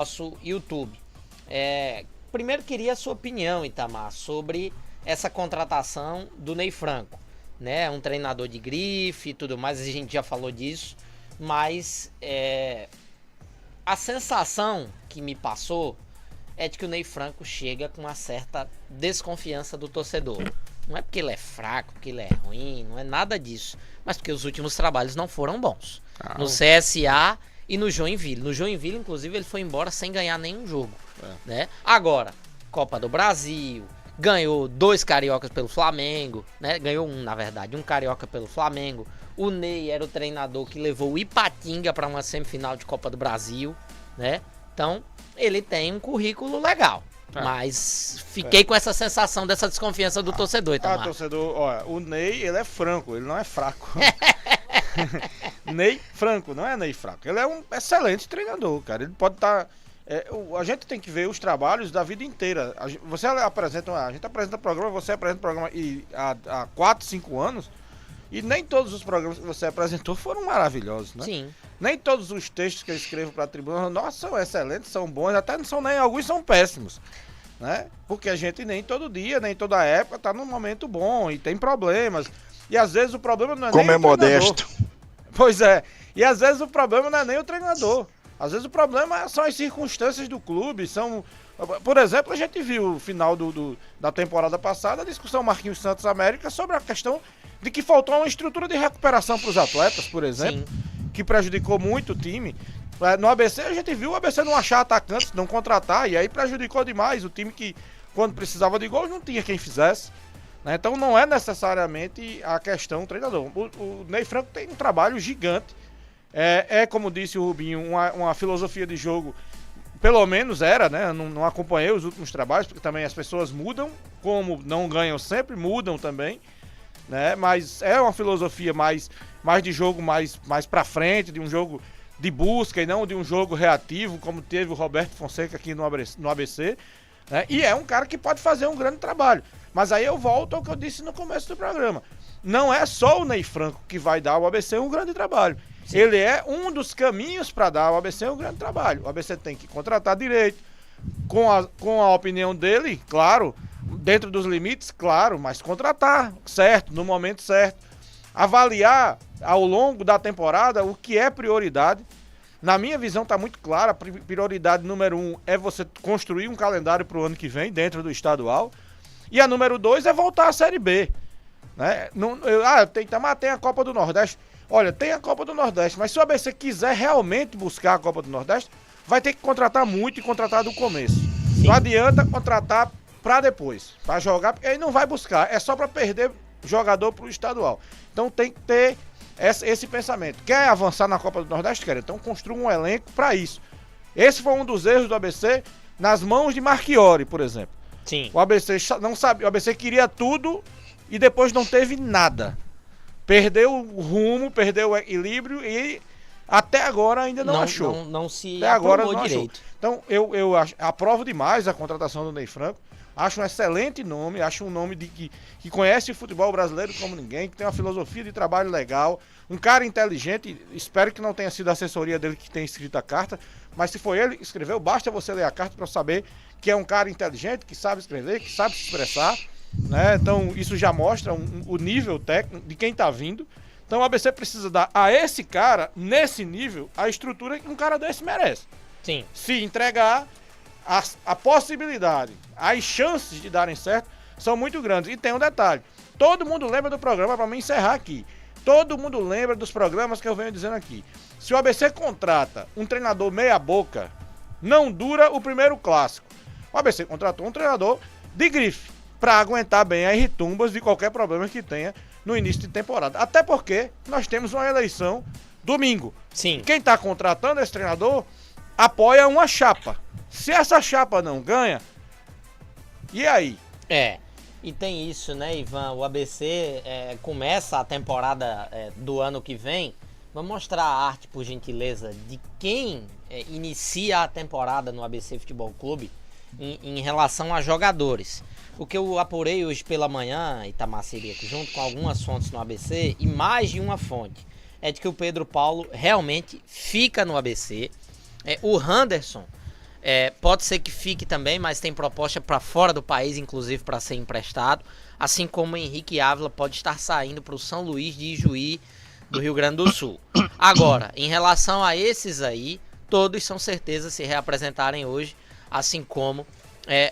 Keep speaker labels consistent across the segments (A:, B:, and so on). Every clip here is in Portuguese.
A: nosso YouTube. Primeiro queria a sua opinião, Itamar, sobre essa contratação do Ney Franco, né? Um treinador de grife e tudo mais, a gente já falou disso, mas a sensação que me passou é de que o Ney Franco chega com uma certa desconfiança do torcedor. Não é porque ele é fraco, porque ele é ruim, não é nada disso, mas porque os últimos trabalhos não foram bons. No CSA e no Joinville. No Joinville, inclusive, ele foi embora sem ganhar nenhum jogo. Né? Agora, Copa do Brasil, ganhou 2 cariocas pelo Flamengo, né? Ganhou um, na verdade, um carioca pelo Flamengo. O Ney era o treinador que levou o Ipatinga para uma semifinal de Copa do Brasil, né? Então, ele tem um currículo legal. Mas fiquei com essa sensação dessa desconfiança do torcedor, Itamar.
B: Torcedor, olha, o Ney, ele é franco, ele não é fraco. Ney Franco, não é Ney Fraco. Ele é um excelente treinador, cara. Ele pode estar... a gente tem que ver os trabalhos da vida inteira. A gente apresenta programa, você apresenta programa há 4, 5 anos, e nem todos os programas que você apresentou foram maravilhosos, né?
A: Sim.
B: Nem todos os textos que eu escrevo para a tribuna, nossa, são excelentes, são bons, até não são nem, alguns são péssimos, né? Porque a gente nem todo dia, nem toda época tá num momento bom e tem problemas. E às vezes o problema não é nem o treinador.
C: Como é modesto.
B: Pois é. E às vezes o problema não é nem o treinador. Às vezes o problema são as circunstâncias do clube. Por exemplo, a gente viu no final da temporada passada a discussão Marquinhos Santos América sobre a questão de que faltou uma estrutura de recuperação para os atletas, por exemplo. Sim. Que prejudicou muito o time. No ABC a gente viu o ABC não achar atacantes, não contratar, e aí prejudicou demais o time que, quando precisava de gols, não tinha quem fizesse. Né? Então não é necessariamente a questão do treinador. O Ney Franco tem um trabalho gigante. Como disse o Rubinho, uma filosofia de jogo, pelo menos era, né? Não acompanhei os últimos trabalhos, porque também as pessoas mudam, como não ganham sempre, mudam também. Né? Mas é uma filosofia mais de jogo mais pra frente, de um jogo de busca e não de um jogo reativo, como teve o Roberto Fonseca aqui no ABC. Né? E é um cara que pode fazer um grande trabalho. Mas aí eu volto ao que eu disse no começo do programa. Não é só o Ney Franco que vai dar ao ABC um grande trabalho. Sim. Ele é um dos caminhos para dar ao ABC um grande trabalho. O ABC tem que contratar direito, com a opinião dele, claro, dentro dos limites, claro, mas contratar certo, no momento certo. Avaliar ao longo da temporada o que é prioridade. Na minha visão está muito clara, a prioridade número 1 é você construir um calendário para o ano que vem, dentro do estadual. E a número 2 é voltar à Série B. Né? Tem a Copa do Nordeste. Olha, tem a Copa do Nordeste, mas se o ABC quiser realmente buscar a Copa do Nordeste, vai ter que contratar muito e contratar do começo. Sim. Não adianta contratar para depois, para jogar, porque aí não vai buscar. É só para perder jogador para o estadual. Então tem que ter esse pensamento. Quer avançar na Copa do Nordeste? Quer? Então construa um elenco para isso. Esse foi um dos erros do ABC nas mãos de Marchiori, por exemplo.
A: Sim.
B: O ABC não sabe, o ABC queria tudo e depois não teve nada. Perdeu o rumo, perdeu o equilíbrio e até agora ainda não achou.
A: Não se
B: até agora
A: não
B: direito. Achou. Então eu aprovo demais a contratação do Ney Franco. Acho um excelente nome, acho um nome que conhece o futebol brasileiro como ninguém, que tem uma filosofia de trabalho legal, um cara inteligente. Espero que não tenha sido a assessoria dele que tenha escrito a carta, mas se foi ele que escreveu, basta você ler a carta para saber que é um cara inteligente, que sabe escrever, que sabe se expressar. Né? Então isso já mostra o nível técnico de quem está vindo. Então o ABC precisa dar a esse cara, nesse nível, a estrutura que um cara desse merece.
A: Sim.
B: Se entregar, a possibilidade, as chances de darem certo são muito grandes. E tem um detalhe, todo mundo lembra do programa, para mim encerrar aqui, todo mundo lembra dos programas que eu venho dizendo aqui. Se o ABC contrata um treinador meia boca, não dura o primeiro clássico. O ABC contratou um treinador de grife, para aguentar bem as ritumbas de qualquer problema que tenha no início de temporada. Até porque nós temos uma eleição domingo.
A: Sim.
B: Quem está contratando esse treinador apoia uma chapa. Se essa chapa não ganha, e aí?
A: E tem isso, né, Ivan? O ABC começa a temporada do ano que vem. Vamos mostrar a arte, por gentileza, de quem inicia a temporada no ABC Futebol Clube em relação a jogadores. O que eu apurei hoje pela manhã, Itamar Sirico, junto com algumas fontes no ABC, e mais de uma fonte, é de que o Pedro Paulo realmente fica no ABC. O Henderson Pode ser que fique também, mas tem proposta para fora do país, inclusive para ser emprestado. Assim como o Henrique Ávila pode estar saindo para o São Luís de Ijuí, do Rio Grande do Sul. Agora, em relação a esses aí, todos são certeza se reapresentarem hoje, assim como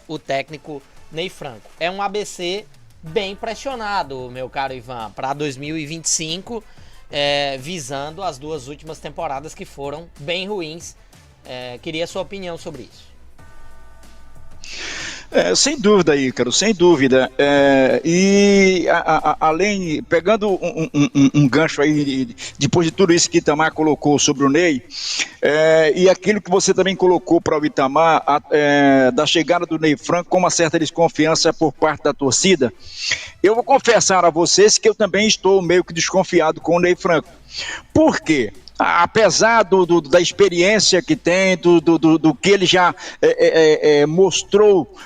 A: o técnico Ney Franco. É um ABC bem pressionado, meu caro Ivan, para 2025, visando as 2 últimas temporadas que foram bem ruins. Queria a sua opinião sobre isso.
C: Sem dúvida, Ícaro, sem dúvida. Além, pegando um gancho aí, depois de tudo isso que Itamar colocou sobre o Ney, e aquilo que você também colocou para o Itamar, da chegada do Ney Franco com uma certa desconfiança por parte da torcida, eu vou confessar a vocês que eu também estou meio que desconfiado com o Ney Franco. Por quê? Apesar da experiência que tem, do que ele já mostrou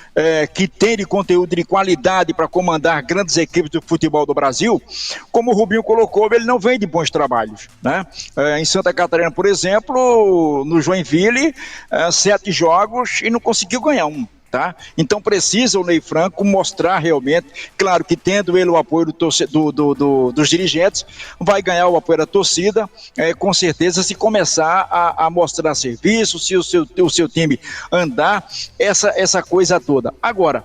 C: que tem de conteúdo de qualidade para comandar grandes equipes do futebol do Brasil, como o Rubinho colocou, ele não vem de bons trabalhos, né? Em Santa Catarina, por exemplo, no Joinville, 7 jogos e não conseguiu ganhar um. Tá? Então precisa o Ney Franco mostrar realmente, claro que tendo ele o apoio dos dirigentes, vai ganhar o apoio da torcida, com certeza, se começar a mostrar serviço, se o seu time andar, essa coisa toda. Agora,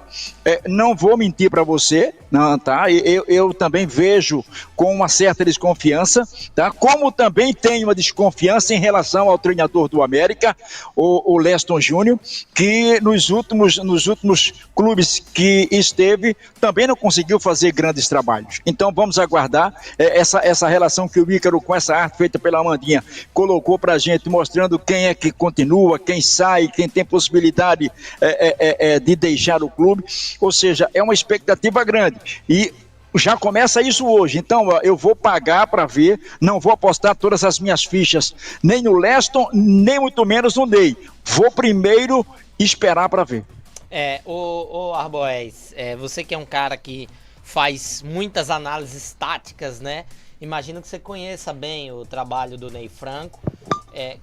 C: não vou mentir para você, não, tá? Eu também vejo com uma certa desconfiança, tá? Como também tenho uma desconfiança em relação ao treinador do América, o Leston Júnior, que nos últimos clubes que esteve, também não conseguiu fazer grandes trabalhos. Então vamos aguardar essa relação que o Ícaro, com essa arte feita pela Amandinha, colocou pra gente, mostrando quem é que continua, quem sai, quem tem possibilidade de deixar o clube. Ou seja, é uma expectativa grande. E já começa isso hoje, então eu vou pagar para ver, não vou apostar todas as minhas fichas, nem no Leston, nem muito menos no Ney. Vou primeiro esperar para ver.
A: Ô Arboez, você que é um cara que faz muitas análises táticas, né? Imagino que você conheça bem o trabalho do Ney Franco,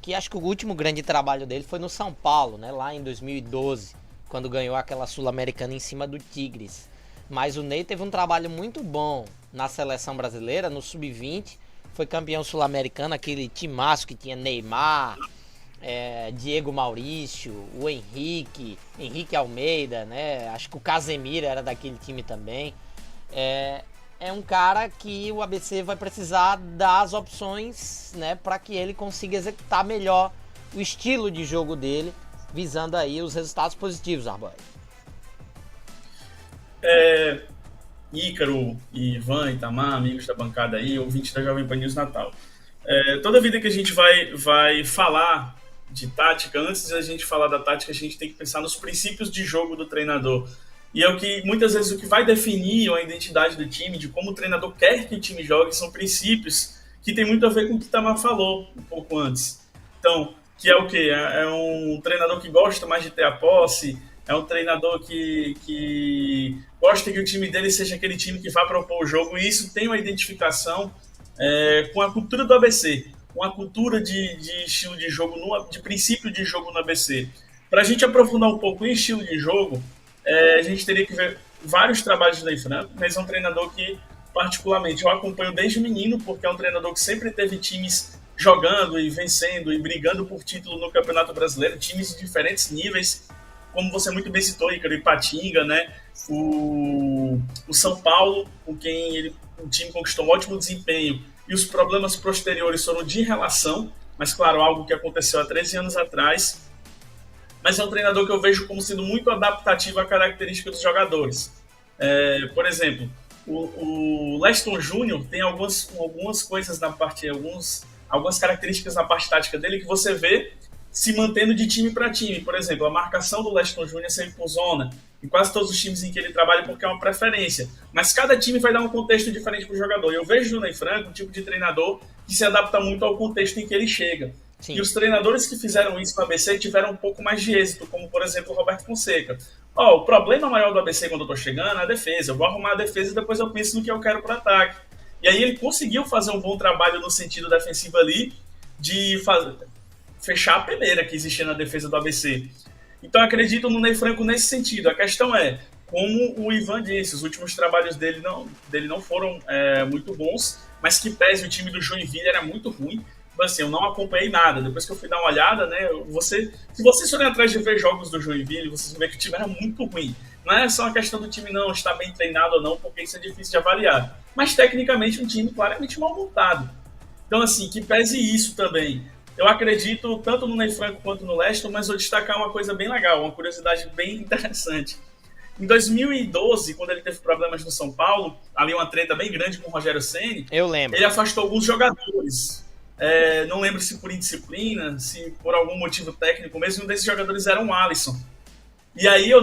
A: que acho que o último grande trabalho dele foi no São Paulo, né? Lá em 2012, quando ganhou aquela Sul-Americana em cima do Tigres. Mas o Ney teve um trabalho muito bom na seleção brasileira, no Sub-20, foi campeão sul-americano, aquele timaço que tinha Neymar, Diego Maurício, o Henrique Almeida, né? Acho que o Casemiro era daquele time também. É um cara que o ABC vai precisar das opções, né, para que ele consiga executar melhor o estilo de jogo dele, visando aí os resultados positivos, Arboy.
D: Ícaro, Ivan, Itamar, amigos da bancada aí, ouvintes da Jovem Pan News Natal. Toda vida que a gente vai falar de tática, antes da gente falar da tática, a gente tem que pensar nos princípios de jogo do treinador. E é o que, muitas vezes, o que vai definir a identidade do time, de como o treinador quer que o time jogue, são princípios que tem muito a ver com o que o Itamar falou um pouco antes. Então, que é o quê? É um treinador que gosta mais de ter a posse, é um treinador que gosta que o time dele seja aquele time que vai propor o jogo, e isso tem uma identificação com a cultura do ABC, com a cultura de estilo de jogo, de princípio de jogo no ABC. Para a gente aprofundar um pouco em estilo de jogo, a gente teria que ver vários trabalhos do Ney Franco, mas é um treinador que, particularmente, eu acompanho desde menino, porque é um treinador que sempre teve times jogando e vencendo e brigando por título no Campeonato Brasileiro, times de diferentes níveis, como você muito bem citou, Ícaro, Ipatinga, né? O São Paulo, com quem o time conquistou um ótimo desempenho, e os problemas posteriores foram de relação, mas claro, algo que aconteceu há 13 anos atrás. Mas é um treinador que eu vejo como sendo muito adaptativo à característica dos jogadores. Por exemplo, o Leston Júnior tem algumas coisas na parte, algumas características na parte tática dele que você vê se mantendo de time para time. Por exemplo, a marcação do Leston Júnior é sempre por zona, em quase todos os times em que ele trabalha, porque é uma preferência. Mas cada time vai dar um contexto diferente para o jogador. E eu vejo no Ney Franco um tipo de treinador que se adapta muito ao contexto em que ele chega. Sim. E os treinadores que fizeram isso no ABC tiveram um pouco mais de êxito, como, por exemplo, o Roberto Fonseca. O problema maior do ABC quando eu estou chegando é a defesa. Eu vou arrumar a defesa e depois eu penso no que eu quero para o ataque. E aí ele conseguiu fazer um bom trabalho no sentido defensivo ali, de fechar a peneira que existia na defesa do ABC. Então acredito no Ney Franco nesse sentido. A questão é, como o Ivan disse, os últimos trabalhos dele não foram muito bons, mas que pese o time do Joinville era muito ruim. Assim, eu não acompanhei nada. Depois que eu fui dar uma olhada, né, se vocês forem atrás de ver jogos do Joinville, vocês vão ver que o time era muito ruim. Não é só uma questão do time não estar bem treinado ou não, porque isso é difícil de avaliar. Mas tecnicamente um time claramente mal montado. Então, assim, que pese isso também. Eu acredito tanto no Ney Franco quanto no Leston, mas vou destacar uma coisa bem legal, uma curiosidade bem interessante. Em 2012, quando ele teve problemas no São Paulo, ali uma treta bem grande com o Rogério Ceni,
A: Eu lembro.
D: ele afastou alguns jogadores. Não lembro se por indisciplina, se por algum motivo técnico mesmo, um desses jogadores era o Alisson. E aí eu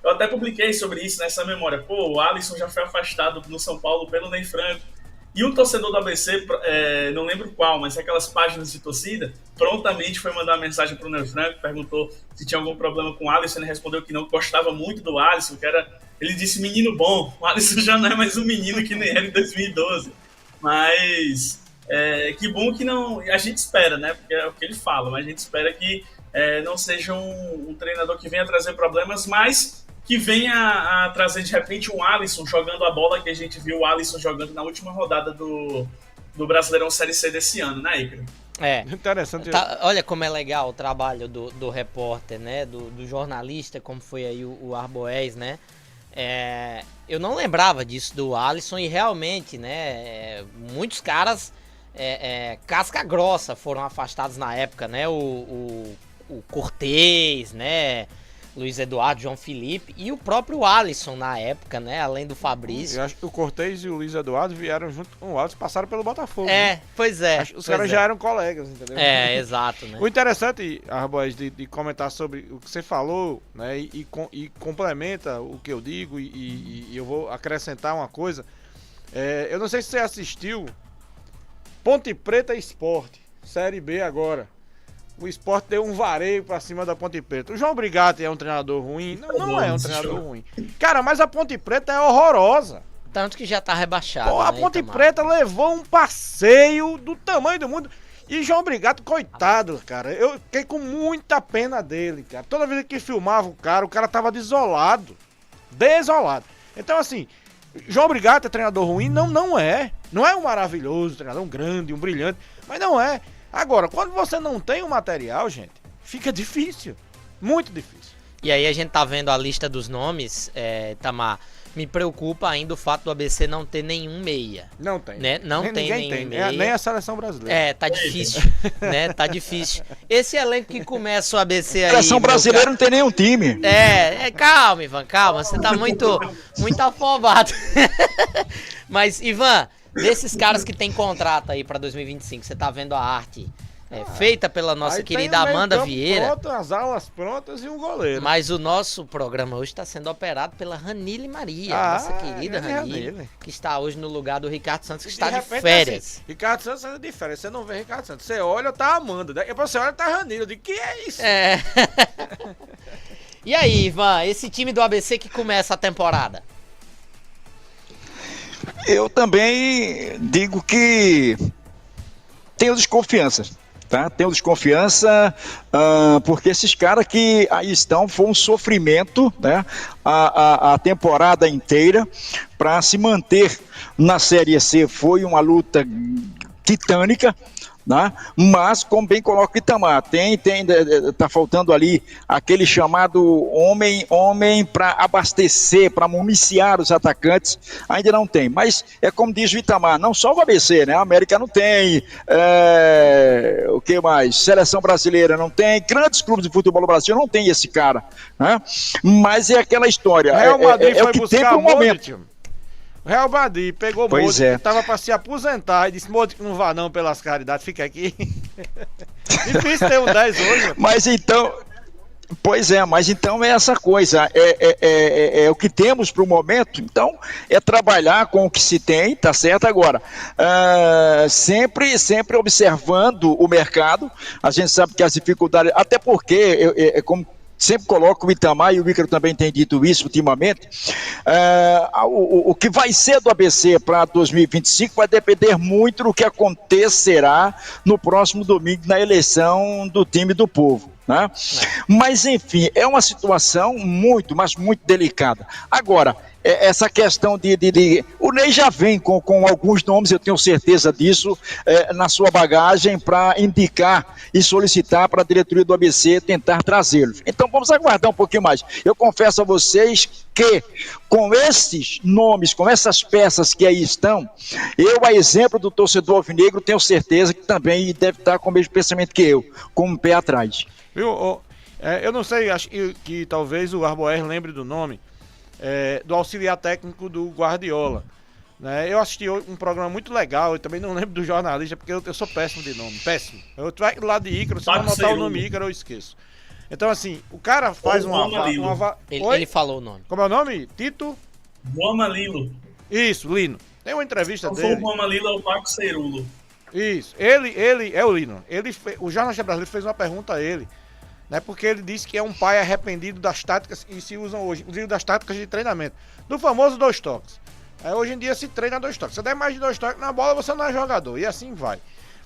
D: até publiquei sobre isso nessa memória. Pô, o Alisson já foi afastado no São Paulo pelo Ney Franco. E um torcedor do ABC, não lembro qual, mas aquelas páginas de torcida, prontamente foi mandar uma mensagem para o Ney Franco, perguntou se tinha algum problema com o Alisson, ele respondeu que não, gostava muito do Alisson, ele disse menino bom, o Alisson já não é mais um menino que nem era em 2012. Mas que bom que não, a gente espera, né, porque é o que ele fala, mas a gente espera que não seja um treinador que venha trazer problemas, mas que venha a trazer de repente um Alisson jogando a bola que a gente viu o Alisson jogando na última rodada do Brasileirão Série C desse ano, né, Ícaro?
B: Interessante.
A: Olha como é legal o trabalho do repórter, né, do jornalista, como foi aí o Arboés, né? Eu não lembrava disso do Alisson e realmente, né, muitos caras casca grossa foram afastados na época, né? O Cortez, né? Luiz Eduardo, João Felipe e o próprio Alisson na época, né? Além do Fabrício.
B: Eu acho que o Cortez e o Luiz Eduardo vieram junto com o Alisson, passaram pelo Botafogo.
A: Né? Pois é.
B: Os caras já eram colegas, entendeu?
A: Exato, né?
B: O interessante, Arboés, de comentar sobre o que você falou, né? E complementa o que eu digo e eu vou acrescentar uma coisa. Eu não sei se você assistiu Ponte Preta Esporte, Série B agora. O Sport deu um vareio pra cima da Ponte Preta. O João Brigatti é um treinador ruim? Não é um treinador ruim. Cara, mas a Ponte Preta é horrorosa.
A: Tanto que já tá rebaixado.
B: Pô, a Ponte Preta levou um passeio do tamanho do mundo. E João Brigatti, coitado, cara. Eu fiquei com muita pena dele, cara. Toda vez que filmava o cara tava desolado. Desolado. Então, assim, João Brigatti é treinador ruim? Não é. Não é um maravilhoso treinador, um grande, um brilhante. Mas não é. Agora, quando você não tem o material, gente, fica difícil. Muito difícil.
A: E aí a gente tá vendo a lista dos nomes, Tamar. Me preocupa ainda o fato do ABC não ter nenhum meia.
B: Não tem.
A: Né? Não tem nenhum meia.
B: Nem a seleção brasileira.
A: Tá difícil. Né? Tá difícil. Esse elenco que começa o ABC aí...
C: A seleção brasileira não tem nenhum time.
A: Calma, Ivan, calma. Você tá muito afobado. Mas, Ivan... Desses caras que tem contrato aí pra 2025, você tá vendo a arte feita pela nossa querida Amanda Vieira.
B: Pronto, as alas prontas e um goleiro.
A: Mas o nosso programa hoje está sendo operado pela Ranile Maria, nossa querida Ranile, que está hoje no lugar do Ricardo Santos, que está de férias.
B: Assim, Ricardo Santos está de férias, você não vê Ricardo Santos. Você olha, tá Amanda. Depois você olha, tá Ranile. Eu digo, que é isso?
A: E aí, Ivan, esse time do ABC que começa a temporada?
C: Eu também digo que tenho desconfiança, tá? Tenho desconfiança porque esses caras que aí estão foi um sofrimento, né? A temporada inteira para se manter na Série C foi uma luta titânica. Né? Mas, como bem coloca o Itamar, tá faltando ali aquele chamado homem para abastecer, para municiar os atacantes, ainda não tem, mas é como diz o Itamar, não só o ABC, né? A América não tem, o que mais? Seleção brasileira não tem, grandes clubes de futebol no Brasil não tem esse cara, né? Mas é aquela história,
B: Real Madrid foi
C: o que
B: buscar
C: tem pro momento.
B: Real Madrid pegou
C: Modric,
B: que tava pra se aposentar e disse, Modric, não vá não pelas caridades, fica aqui. Difícil ter um 10 hoje.
C: Mas então é essa coisa, é o que temos pro momento, então é trabalhar com o que se tem, tá certo? Agora, sempre observando o mercado, a gente sabe que as dificuldades, até porque, como sempre coloco o Itamar e o Ícaro também tem dito isso ultimamente, o que vai ser do ABC para 2025 vai depender muito do que acontecerá no próximo domingo na eleição do time do povo. né? Mas, enfim, é uma situação muito, mas muito delicada. Agora, essa questão o Ney já vem com alguns nomes, eu tenho certeza disso, na sua bagagem para indicar e solicitar para a diretoria do ABC tentar trazê-los. Então vamos aguardar um pouquinho mais. Eu confesso a vocês que com esses nomes, com essas peças que aí estão, eu, a exemplo do torcedor alvinegro, tenho certeza que também deve estar com o mesmo pensamento que eu, com um pé atrás.
B: Viu? Eu não sei, acho que talvez o Arboer lembre do nome, do auxiliar técnico do Guardiola. Né? Eu assisti um programa muito legal, eu também não lembro do jornalista, porque eu sou péssimo de nome, péssimo. Eu trago lá de Ícaro, se não anotar o nome Ícaro, eu esqueço. Então, assim, o cara faz
A: ele falou o nome.
B: Como é o nome? Tito?
D: Juama Lilo.
B: Isso, Lino. Tem uma entrevista dele.
D: O Juama Lilo é o Paco Cerulo.
B: Isso, ele é o Lino. O jornalista brasileiro fez uma pergunta a ele, né? Porque ele disse que é um pai arrependido das táticas que se usam hoje, inclusive das táticas de treinamento, do famoso 2 toques. Hoje em dia se treina 2 toques. Você der mais de 2 toques na bola, você não é jogador. E assim vai.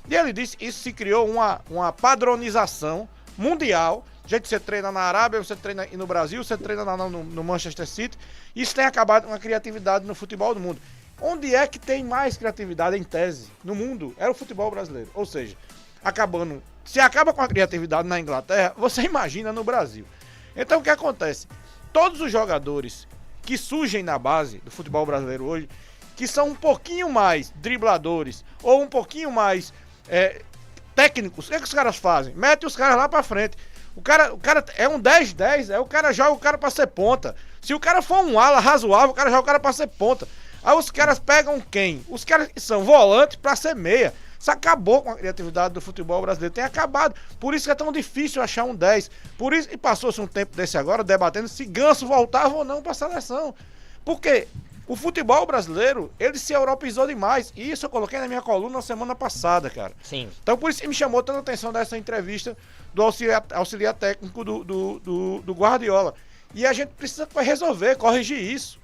B: E ele disse que isso se criou uma padronização mundial. Gente, você treina na Arábia, você treina no Brasil, você treina no Manchester City. Isso tem acabado com a criatividade no futebol do mundo. Onde é que tem mais criatividade, em tese, no mundo? É o futebol brasileiro. Ou seja, se acaba com a criatividade na Inglaterra, você imagina no Brasil. Então o que acontece? Todos os jogadores que surgem na base do futebol brasileiro hoje, que são um pouquinho mais dribladores ou um pouquinho mais técnicos, o que os caras fazem? Mete os caras lá pra frente. O cara é um 10-10, o cara joga o cara pra ser ponta. Se o cara for um ala razoável, o cara joga o cara pra ser ponta. Aí os caras pegam quem? Os caras que são volantes pra ser meia. Isso acabou com a criatividade do futebol brasileiro. Tem acabado. Por isso que é tão difícil achar um 10. Por isso que passou-se um tempo desse agora debatendo se Ganso voltava ou não pra seleção. Porque o futebol brasileiro, ele se europeizou demais. E isso eu coloquei na minha coluna na semana passada, cara.
A: Sim.
B: Então por isso que me chamou tanta atenção dessa entrevista do auxiliar técnico do Guardiola. E a gente precisa resolver, corrigir isso.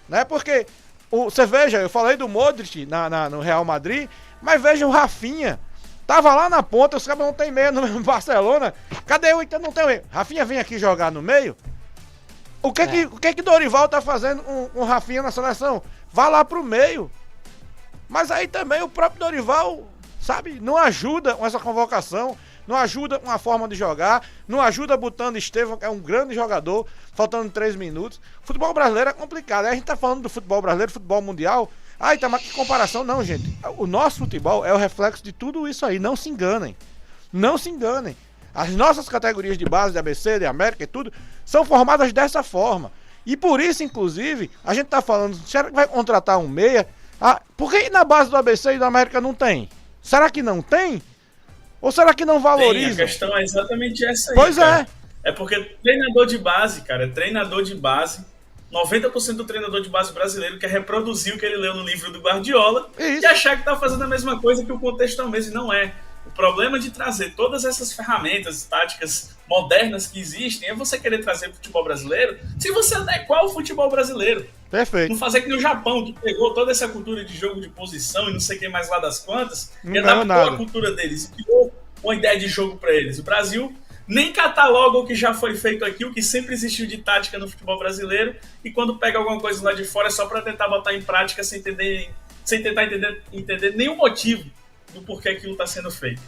B: Né? Porque você veja, eu falei do Modric no Real Madrid, mas veja o Rafinha. Tava lá na ponta, os caras não tem meia no Barcelona. Cadê o então não tem meia? Rafinha vem aqui jogar no meio? O que que Dorival tá fazendo com o Rafinha na seleção? Vá lá pro meio. Mas aí também o próprio Dorival, sabe, não ajuda com essa convocação, não ajuda com a forma de jogar, não ajuda botando Estevão, que é um grande jogador, faltando 3 minutos. Futebol brasileiro é complicado. Aí a gente tá falando do futebol brasileiro, futebol mundial. Mas que comparação? Não, gente. O nosso futebol é o reflexo de tudo isso aí. Não se enganem. Não se enganem. As nossas categorias de base, de ABC, de América e tudo, são formadas dessa forma. E por isso, inclusive, a gente tá falando, será que vai contratar um meia? Por que na base do ABC e do América não tem? Será que não tem? Ou será que não valoriza?
D: Tem, a questão é exatamente essa aí.
B: Pois
D: cara. É porque treinador de base, cara, 90% do treinador de base brasileiro quer reproduzir o que ele leu no livro do Guardiola e achar que tá fazendo a mesma coisa, que o contexto é o mesmo, e não é. O problema de trazer todas essas ferramentas, táticas modernas que existem, é você querer trazer o futebol brasileiro se você adequar o futebol brasileiro.
B: Perfeito.
D: Não fazer que nem o Japão, que pegou toda essa cultura de jogo de posição e não sei o que mais lá das quantas, e adaptou a cultura deles e criou uma ideia de jogo para eles. O Brasil nem cataloga o que já foi feito aqui, o que sempre existiu de tática no futebol brasileiro, e quando pega alguma coisa lá de fora é só para tentar botar em prática sem tentar entender nenhum motivo do porquê aquilo está sendo feito.